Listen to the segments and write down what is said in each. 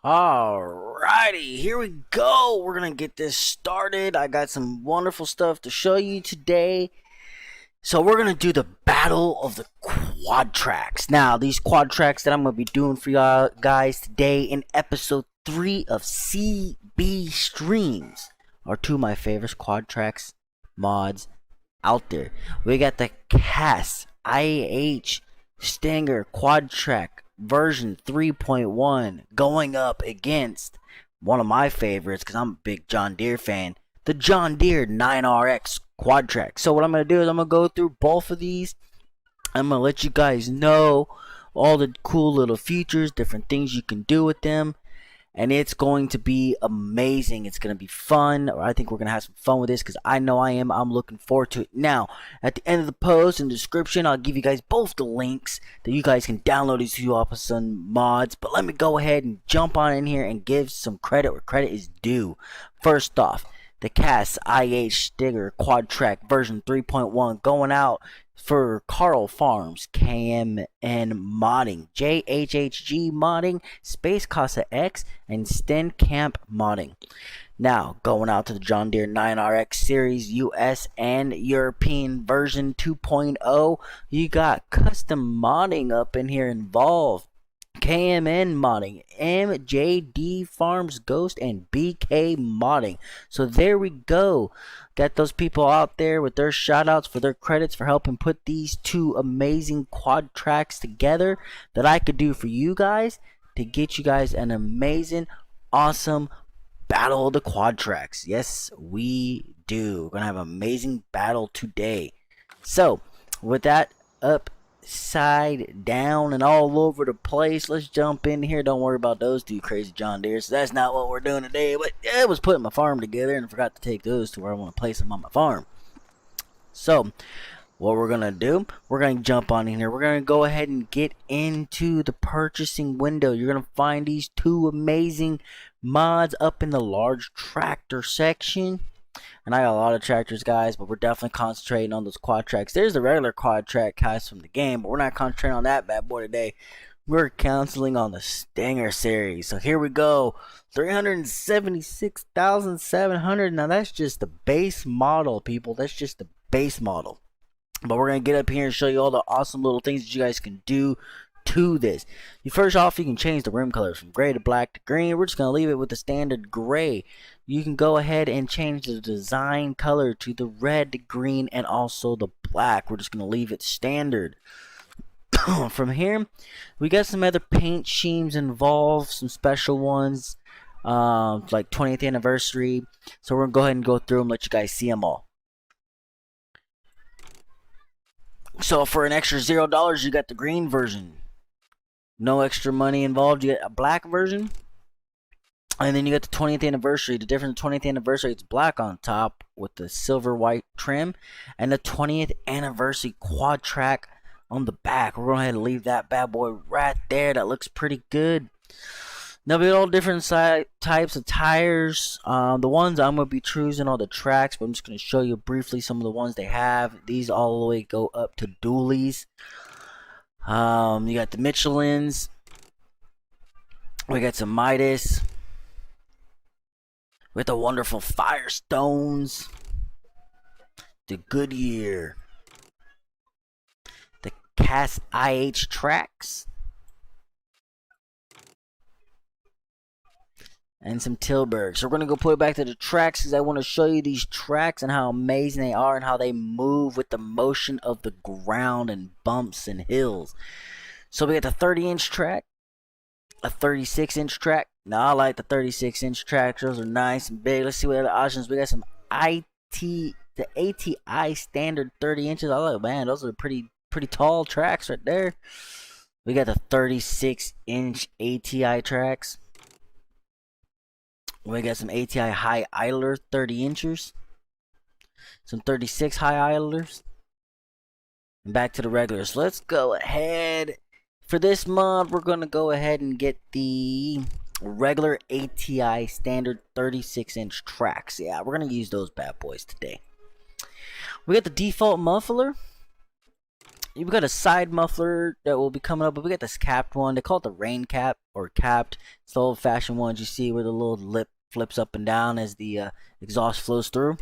Alrighty, here we go. We're gonna get this started. I got some wonderful stuff to show you today. So we're gonna do the battle of the Quadtracs. Now, these Quadtracs that I'm gonna be doing for y'all guys today in episode 3 of CB Streams are two of my favorite Quadtracs mods out there. We got the KMN-Modding Steiger Quadtrac version 3.1 going up against one of my favorites, because I'm a big John Deere fan, the John Deere 9Rx Quadtrac. So what I'm going to do is I'm going to go through both of these. I'm going to let you guys know all the cool little features, different things you can do with them, and it's going to be amazing. It's going to be fun. I think we're going to have some fun with this, because I know I am. I'm looking forward to it. Now, at the end of the post and description, I'll give you guys both the links that you guys can download these two awesome mods. But let me go ahead and jump on in here and give some credit where credit is due. First off, the KMN-Modding Steiger Quadtrac version 3.1 going out for KarlFarms, KMN-Modding, JHHG Modding, SpaceCossaX, and Steenkamp Modding. Now, going out to the John Deere 9Rx series US and European version 2.0, you got custom modding up in here involved. KMN-Modding, MJD Farms Ghost, and BK Modding. So there we go. Got those people out there with their shout outs for their credits for helping put these two amazing Quadtracs together that I could do for you guys to get you guys an amazing, awesome battle of the Quadtracs. Yes, we do. We're going to have an amazing battle today. So, with that upside down and all over the place, let's jump in here. Don't worry about those two crazy John Deere. So that's not what we're doing today. But I was putting my farm together and I forgot to take those to where I want to place them on my farm. So what we're gonna do, we're gonna jump on in here. We're gonna go ahead and get into the purchasing window. You're gonna find these two amazing mods up in the large tractor section. And I got a lot of tractors, guys, but we're definitely concentrating on those Quadtracs. There's the regular Quadtrac guys from the game, but we're not concentrating on that bad boy today. We're canceling on the Steiger series. So here we go. 376,700. Now that's just the base model, people. That's just the base model. But we're going to get up here and show you all the awesome little things that you guys can do to this. First off, you can change the rim colors from gray to black to green. We're just going to leave it with the standard gray. You can go ahead and change the design color to the red, green, and also the black. We're just going to leave it standard. From here, we got some other paint schemes involved, some special ones, like 20th anniversary. So we're going to go ahead and go through them, let you guys see them all. So for an extra $0, you got the green version. No extra money involved. You get a black version. And then you got the 20th anniversary. The difference in the 20th anniversary, it's black on top with the silver white trim. And the 20th anniversary Quadtrac on the back. We're going to go ahead and leave that bad boy right there. That looks pretty good. Now we got all different types of tires. The ones I'm going to be choosing are the tracks, but I'm just going to show you briefly some of the ones they have. These all the way go up to dualies. You got the Michelins. We got some Midas. With the wonderful Firestones. The Goodyear. The KMN-Modding tracks. And some Tilburg. So we're going to go put it back to the tracks, because I want to show you these tracks and how amazing they are and how they move with the motion of the ground and bumps and hills. So we got the 30-inch track, a 36-inch track. Now I like the 36-inch tracks. Those are nice and big. Let's see what other options. We got some the ATI standard 30 inches. I like, man, those are pretty tall tracks right there. We got the 36-inch ATI tracks. We got some ATI high idler 30 inchers. Some 36 high idlers. And back to the regulars. Let's go ahead. For this mod, we're going to go ahead and get the regular ATI standard 36-inch tracks. Yeah, we're going to use those bad boys today. We got the default muffler. You've got a side muffler that will be coming up, but we got this capped one. They call it the rain cap or capped. It's the old-fashioned ones you see where the little lip flips up and down as the exhaust flows through.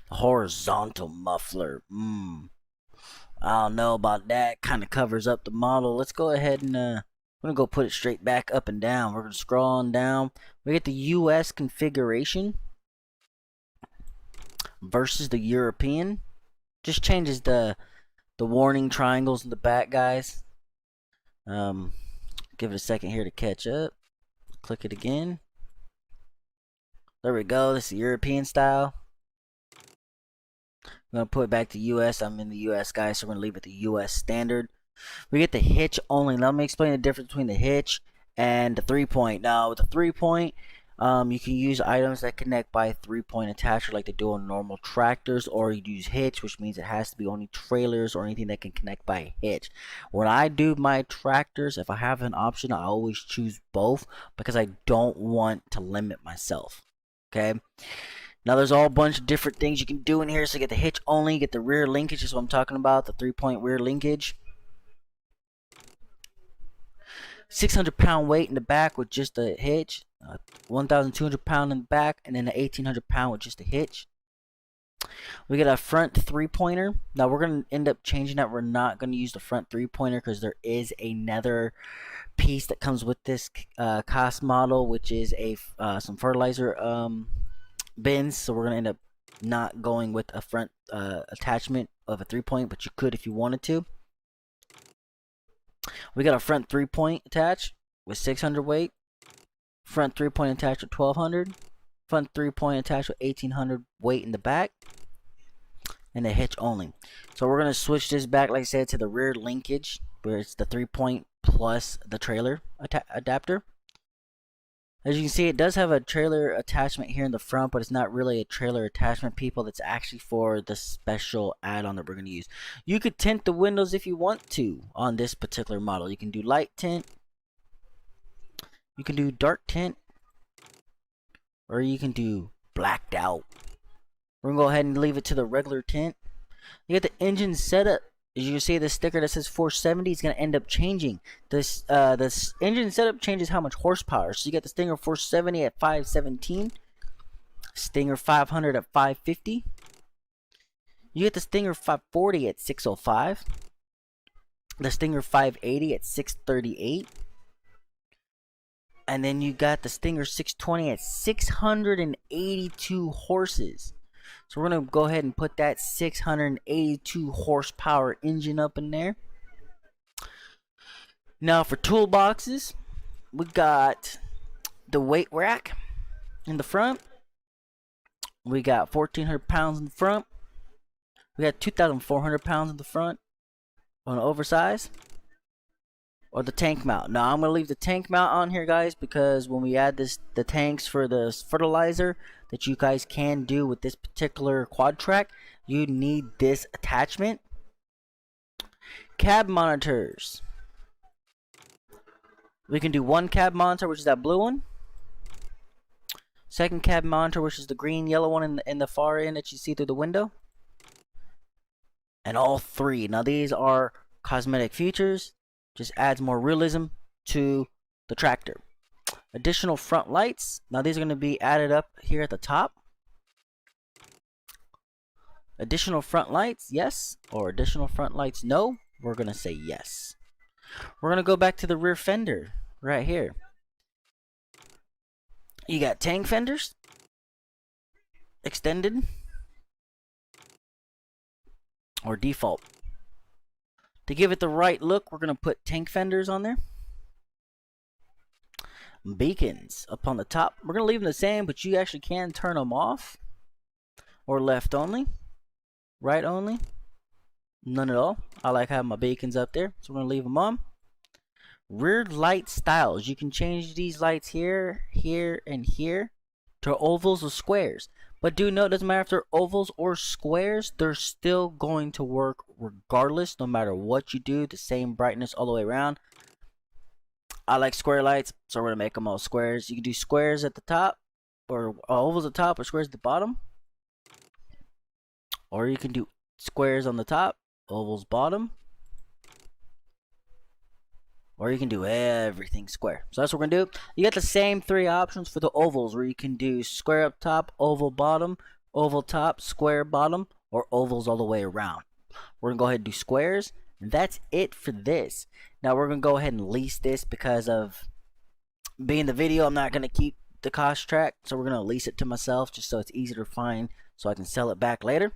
The horizontal muffler. I don't know about that. Kind of covers up the model. Let's go ahead and we're gonna go put it straight back up and down. We're gonna scroll on down. We get the US configuration versus the European. Just changes the warning triangles in the back, guys. Give it a second here to catch up. Click it again. There we go. This is the European style. I'm going to put it back to US. I'm in the US, guys, so we're going to leave it the US standard. We get the hitch only. Now, let me explain the difference between the hitch and the 3-point. Now, with the 3-point, you can use items that connect by 3-point attacher like they do on normal tractors, or you use hitch, which means it has to be only trailers or anything that can connect by hitch. When I do my tractors, if I have an option, I always choose both because I don't want to limit myself. Okay. Now there's all a bunch of different things you can do in here. So you get the hitch only, you get the rear linkage, is what I'm talking about, the 3-point rear linkage. 600-pound weight in the back with just a hitch, 1,200 pound in the back, and then the 1,800 pound with just a hitch. We get a front 3-pointer. Now we're going to end up changing that. We're not going to use the front 3-pointer because there is another piece that comes with this cost model, which is a some fertilizer bins. So we're going to end up not going with a front attachment of a 3-point, but you could if you wanted to. We got a front 3-point attached with 600 weight, front 3-point attached with 1,200, front 3-point attached with 1,800 weight in the back, and a hitch only. So we're going to switch this back, like I said, to the rear linkage, where it's the 3-point plus the trailer adapter. As you can see, it does have a trailer attachment here in the front, but it's not really a trailer attachment, people. It's actually for the special add-on that we're going to use. You could tint the windows if you want to on this particular model. You can do light tint, you can do dark tint, or you can do blacked out. We're going to go ahead and leave it to the regular tint. You get the engine setup. As you can see, the sticker that says 470 is going to end up changing. This engine setup changes how much horsepower. So you got the Stinger 470 at 517, Stinger 500 at 550. You get the Stinger 540 at 605, the Stinger 580 at 638, and then you got the Stinger 620 at 682 horses. So we're going to go ahead and put that 682 horsepower engine up in there. Now for toolboxes, we got the weight rack in the front. We got 1,400 pounds in the front. We got 2,400 pounds in the front on an oversize. Or the tank mount. Now I'm going to leave the tank mount on here, guys, because when we add the tanks for the fertilizer that you guys can do with this particular Quadtrac, you need this attachment. Cab monitors. We can do one cab monitor, which is that blue one. Second cab monitor, which is the green yellow one in the far end that you see through the window. And all three. Now these are cosmetic features. Just adds more realism to the tractor. Additional front lights. Now these are going to be added up here at the top. Additional front lights, yes. Or additional front lights, no. We're going to say yes. We're going to go back to the rear fender right here. You got tank fenders. Extended. Or default. To give it the right look, we're going to put tank fenders on there. Beacons up on the top. We're going to leave them the same, but you actually can turn them off. Or left only. Right only. None at all. I like having my beacons up there, so we're going to leave them on. Rear light styles. You can change these lights here, here, and here to ovals or squares. But do note, it doesn't matter if they're ovals or squares, they're still going to work regardless, no matter what you do, the same brightness all the way around. I like square lights, so we're going to make them all squares. You can do squares at the top, or ovals at the top, or squares at the bottom. Or you can do squares on the top ovals bottom, or you can do everything square. So that's what we're gonna do. You got the same 3 options for the ovals, where you can do square up top, oval bottom, oval top, square bottom, or ovals all the way around. We're gonna go ahead and do squares, and that's it for this. Now we're gonna go ahead and lease this because of being the video. I'm not gonna keep the Quadtrac, so we're gonna lease it to myself just so it's easier to find, so I can sell it back later.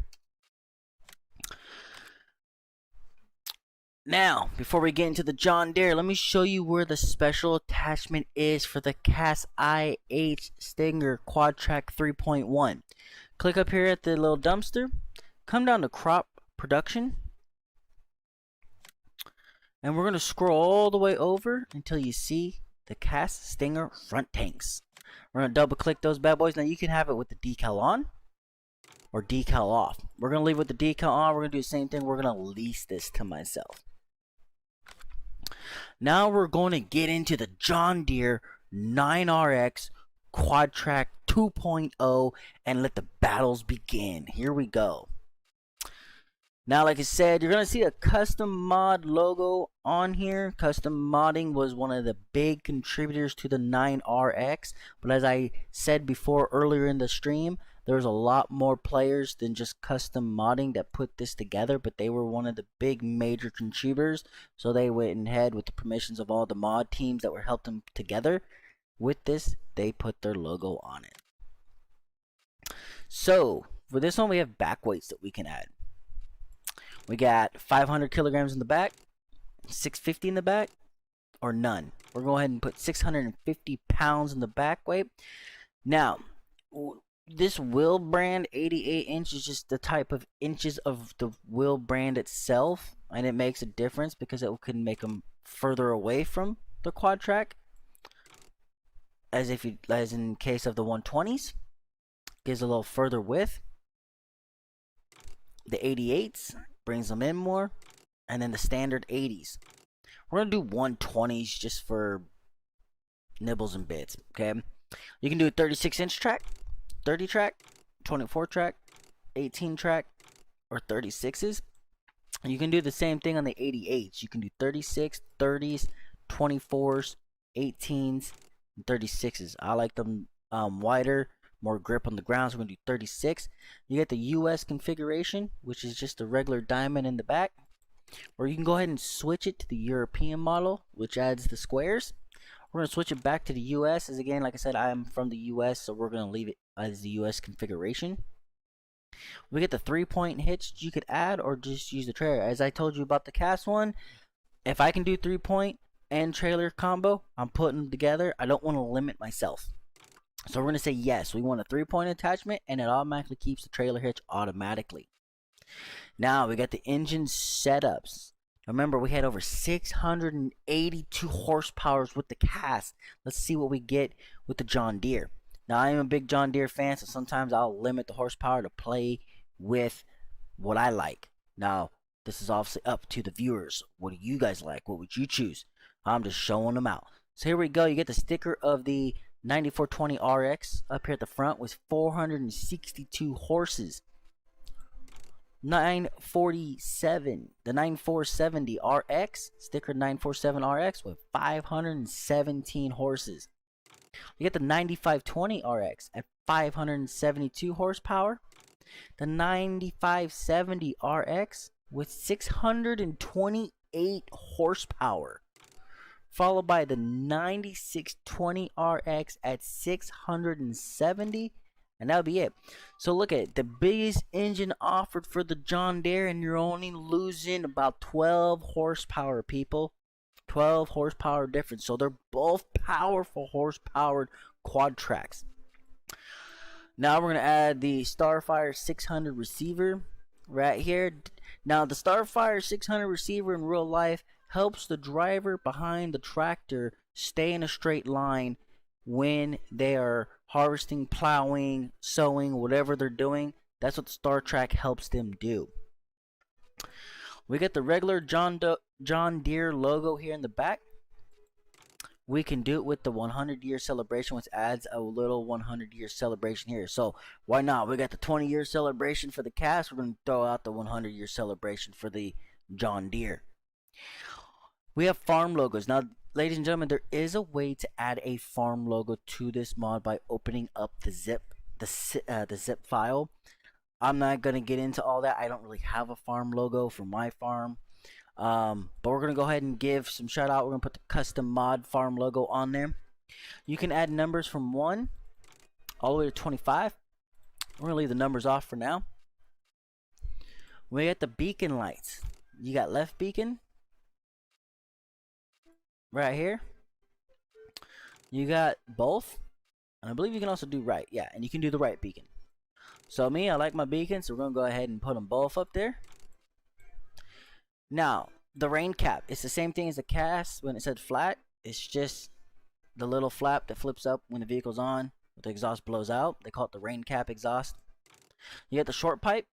Now, before we get into the John Deere, let me show you where the special attachment is for the Cast IH Steiger Quadtrac 3.1. Click up here at the little dumpster, come down to crop production, and we're going to scroll all the way over until you see the Cast Steiger front tanks. We're going to double click those bad boys. Now you can have it with the decal on or decal off. We're going to leave with the decal on. We're going to do the same thing. We're going to lease this to myself. Now we're going to get into the John Deere 9Rx Quadtrac 2.0 and let the battles begin. Here we go. Now, like I said, you're going to see a custom mod logo on here. Custom modding was one of the big contributors to the 9Rx. But as I said before earlier in the stream, there's a lot more players than just custom modding that put this together. But they were one of the big major contributors. So they went ahead with the permissions of all the mod teams that were helped them together. With this, they put their logo on it. So, for this one, we have back weights that we can add. We got 500 kilograms in the back, 650 in the back, or none. We're going to go ahead and put 650 pounds in the back weight. Now, this wheel brand 88 inch is just the type of inches of the wheel brand itself, and it makes a difference because it can make them further away from the Quadtrac, as in case of the 120s, gives a little further width. The 88s brings them in more, and then the standard 80s. We're gonna do 120s just for nibbles and bits. Okay, you can do a 36-inch track, 30 track, 24 track, 18 track, or 36s. You can do the same thing on the 88s. You can do 36, 30s, 24s, 18s, and 36s. I like them wider, more grip on the ground, so we're going to do 36. You get the US configuration, which is just a regular diamond in the back. Or you can go ahead and switch it to the European model, which adds the squares. We're going to switch it back to the US, as again, like I said, I am from the US, so we're going to leave it as the US configuration. We get the 3-point hitch you could add, or just use the trailer. As I told you about the Cast one, if I can do 3-point and trailer combo, I'm putting them together. I don't want to limit myself. So we're going to say yes, we want a 3-point attachment, and it automatically keeps the trailer hitch automatically. Now we got the engine setups. Remember, we had over 682 horsepower with the Cast. Let's see what we get with the John Deere. Now, I am a big John Deere fan, so sometimes I'll limit the horsepower to play with what I like. Now, this is obviously up to the viewers. What do you guys like? What would you choose? I'm just showing them out. So here we go. You get the sticker of the 9420RX up here at the front with 462 horses. 947, the 9470RX, sticker 9470RX with 517 horses. You get the 9520RX at 572 horsepower. The 9570RX with 628 horsepower. Followed by the 9620RX at 670. And that'll be it. So look at it. The biggest engine offered for the John Deere, and you're only losing about 12 horsepower, people. 12 horsepower difference. So they're both powerful horsepowered Quadtracs. Now we're going to add the Starfire 600 receiver right here. Now the Starfire 600 receiver in real life helps the driver behind the tractor stay in a straight line when they are harvesting, plowing, sowing, whatever they're doing. That's what the Quadtrac helps them do. We get the regular John Deere logo here in the back. we can do it with the 100-year celebration, which adds a little 100-year celebration here. So why not? We got the 20-year celebration for the cast. We're going to throw out the 100-year celebration for the John Deere. We have farm logos. Now, ladies and gentlemen, there is a way to add a farm logo to this mod by opening up the zip file. I'm not going to get into all that. I don't really have a farm logo for my farm. But we're going to go ahead and give some shout out. We're going to put the custom mod farm logo on there. You can add numbers from 1 all the way to 25. We're going to leave the numbers off for now. We got the beacon lights. You got left beacon right here. You got both. And I believe you can also do right. Yeah, and you can do the right beacon. So me, I like my beacons, so we're going to go ahead and put them both up there. Now, the rain cap, it's the same thing as the cast when it said flat. It's just the little flap that flips up when the vehicle's on, the exhaust blows out. They call it the rain cap exhaust. You got the short pipe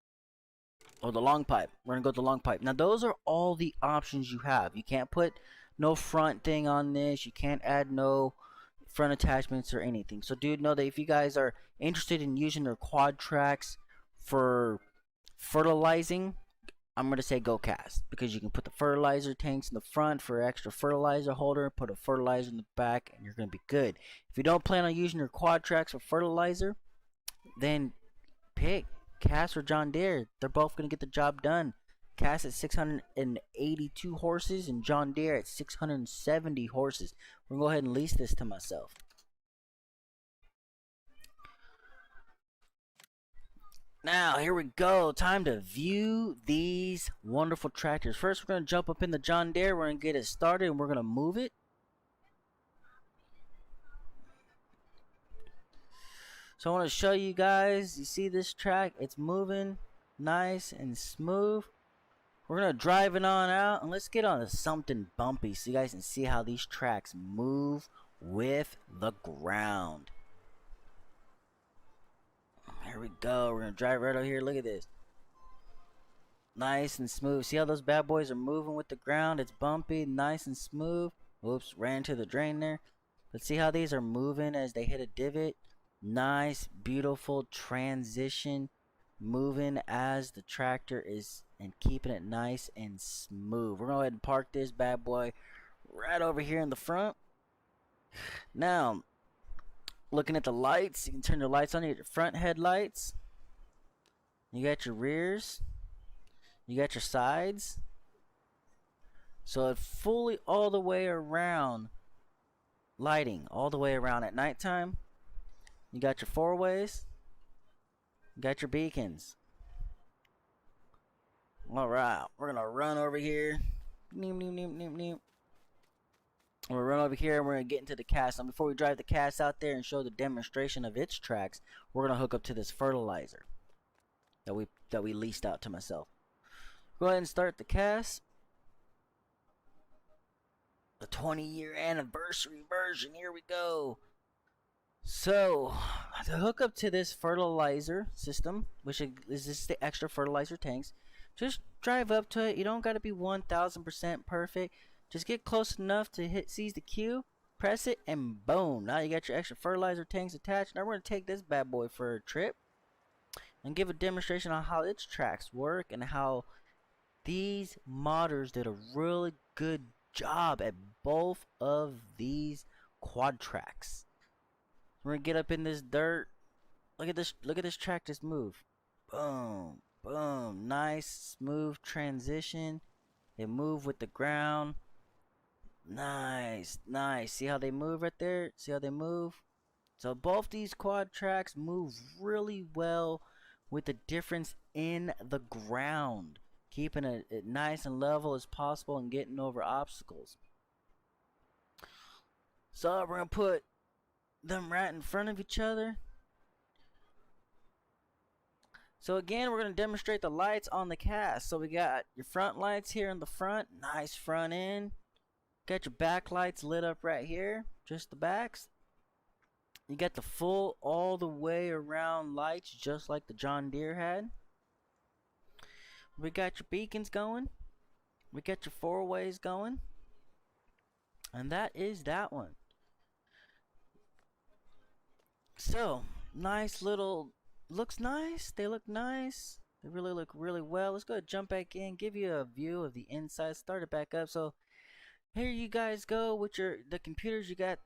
or the long pipe. We're going to go with the long pipe. Now, those are all the options you have. You can't put no front thing on this. You can't add no front attachments or anything. So, dude, know that if you guys are interested in using their Quadtracs for fertilizing, I'm going to say go cast, because you can put the fertilizer tanks in the front for extra fertilizer holder, put a fertilizer in the back, and you're going to be good. If you don't plan on using your Quadtracs for fertilizer, then pick cast or John Deere. They're both going to get the job done. Cast at 682 horses and John Deere at 670 horses. We're going to go ahead and lease this to myself. Now, here we go. Time to view these wonderful tractors. First, we're going to jump up in the John Deere. We're going to get it started, and we're going to move it. So I want to show you guys. You see this track? It's moving nice and smooth. We're going to drive it on out, and let's get on to something bumpy so you guys can see how these tracks move with the ground. Here we go. We're going to drive right over here. Look at this. Nice and smooth. See how those bad boys are moving with the ground? It's bumpy, nice and smooth. Whoops, ran to the drain there. But see how these are moving as they hit a divot? Nice, beautiful transition. Moving as the tractor is and keeping it nice and smooth. We're going to go ahead and park this bad boy right over here in the front. Now, looking at the lights, you can turn the lights on. You got your front headlights. You got your rears. You got your sides. So it fully all the way around lighting, all the way around at nighttime. You got your four ways. You got your beacons. Alright, we're gonna run over here. We're gonna run over here and we're gonna get into the cast. Now before we drive the cast out there and show the demonstration of its tracks, we're gonna hook up to this fertilizer that we leased out to myself. Go ahead and start the cast. The 20-year anniversary version. Here we go. So, to hook up to this fertilizer system, which is just the extra fertilizer tanks, just drive up to it. You don't got to be 1000% perfect. Just get close enough to seize the cue, press it, and boom. Now you got your extra fertilizer tanks attached. Now we're going to take this bad boy for a trip and give a demonstration on how its tracks work and how these modders did a really good job at both of these Quadtracs. We're gonna get up in this dirt. Look at this track just move. Boom, boom. Nice, smooth transition. They move with the ground. Nice, nice. See how they move right there? See how they move? So both these Quadtracs move really well with the difference in the ground, keeping it nice and level as possible and getting over obstacles. So we're gonna put them right in front of each other. So again, we're going to demonstrate the lights on the cast. So we got your front lights here in the front, nice front end. Got your back lights lit up right here, just the backs. You got the full all the way around lights, just like the John Deere had. We got your beacons going. We got your four ways going. And that is that one. So, nice little, looks nice. They look nice. They really look really well. Let's go ahead, jump back in, give you a view of the inside, start it back up. So, here you guys go with the computers. You got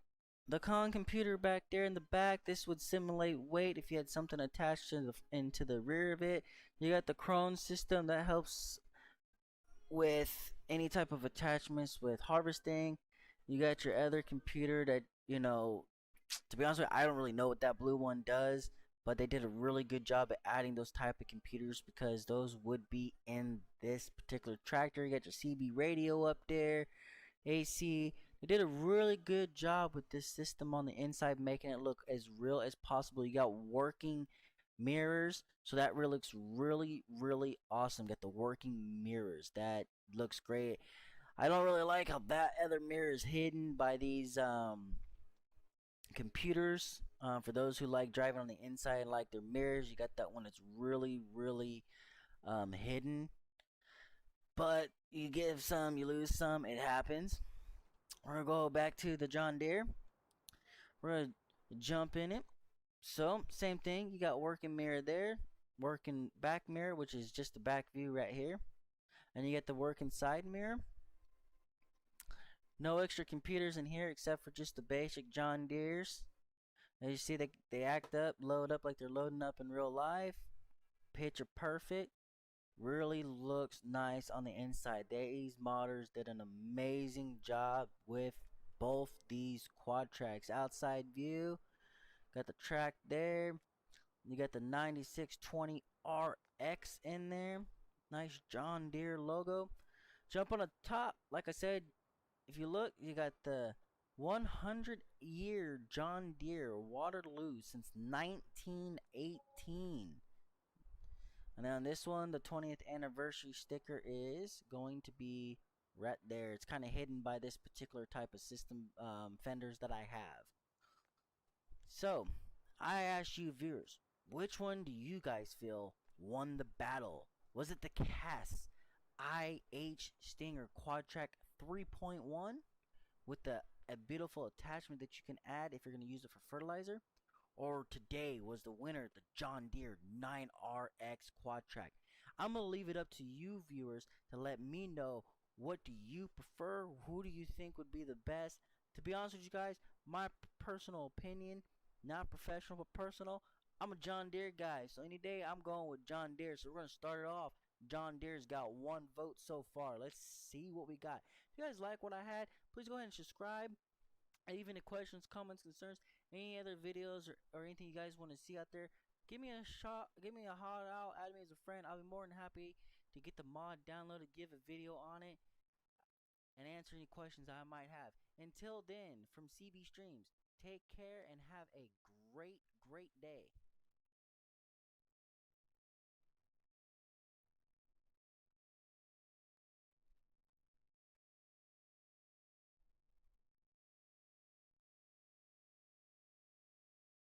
the computer back there in the back. This would simulate weight if you had something attached to into the rear of it. You got the Crone system that helps with any type of attachments with harvesting. You got your other computer that, you know, to be honest with you, I don't really know what that blue one does, but they did a really good job at adding those type of computers because those would be in this particular tractor. You got your CB radio up there, AC. They did a really good job with this system on the inside, making it look as real as possible. You got working mirrors, so that really looks really awesome. Got the working mirrors, that looks great. I don't really like how that other mirror is hidden by these computers. For those who like driving on the inside and like their mirrors, you got that one that's really hidden. But you give some, you lose some. It happens. We're gonna go back to the John Deere. We're gonna jump in it. So same thing. You got working mirror there, working back mirror, which is just the back view right here, and you get the working side mirror. No extra computers in here except for just the basic John Deere's. As you see, they act up, load up like they're loading up in real life. Picture perfect. Really looks nice on the inside. These modders did an amazing job with both these Quadtracs. Outside view, got the track there. You got the 9620RX in there. Nice John Deere logo. Jump on the top. Like I said, if you look, you got the 100-year John Deere Waterloo since 1918. And then on this one, the 20th anniversary sticker is going to be right there. It's kind of hidden by this particular type of system fenders that I have. So, I asked you viewers, which one do you guys feel won the battle? Was it the Cass IH Stinger Quadtrac 3.1 with a beautiful attachment that you can add if you're going to use it for fertilizer? Or today was the winner, the John Deere 9Rx Quadtrac? I'm going to leave it up to you viewers to let me know, what do you prefer? Who do you think would be the best? To be honest with you guys, my personal opinion, not professional but personal, I'm a John Deere guy. So any day I'm going with John Deere. So we're going to start it off. John Deere's got 1 vote so far. Let's see what we got. If you guys like what I had, please go ahead and subscribe. Even the questions, comments, concerns, any other videos or anything you guys want to see out there, give me a shot, give me a holler out, add me as a friend. I'll be more than happy to get the mod downloaded, give a video on it, and answer any questions I might have. Until then, from CB Streams, take care and have a great day.